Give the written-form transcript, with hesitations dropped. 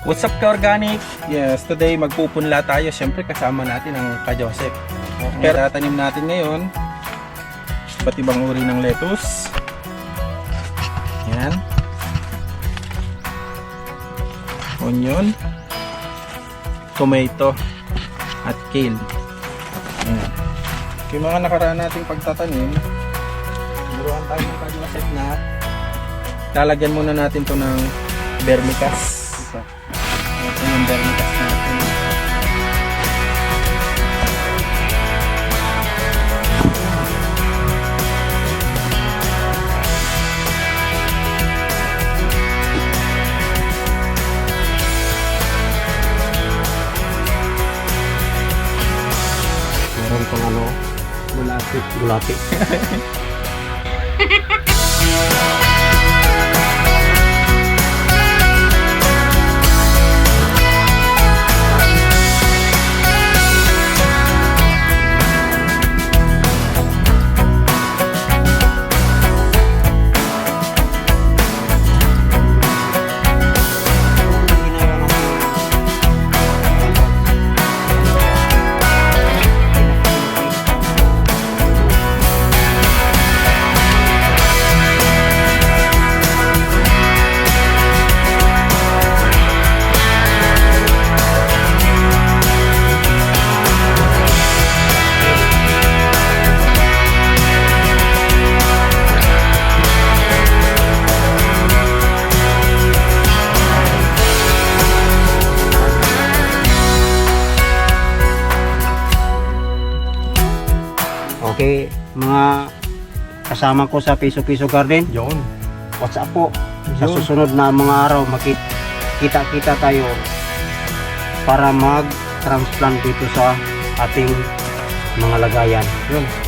What's up ka-organic? Yes, today magpupunla tayo. Siyempre kasama natin ang ka-Joseph. Pero tatanim natin ngayon iba't ibang uri ng lettuce. Yan. Onion, tomato, at kale. Yan. Yung mga nakaraan nating pagtatanim, naruhan tayo ng ka-Joseph na lalagyan muna natin to ng vermicast. Ito yung vermicast natin. Meron pang ano, bulati. Okay, mga kasama ko sa Piso Garden, Yun. what's up po? Sa Yun. susunod na mga araw, makita-kita tayo para mag-transplant dito sa ating mga lagayan. Yun.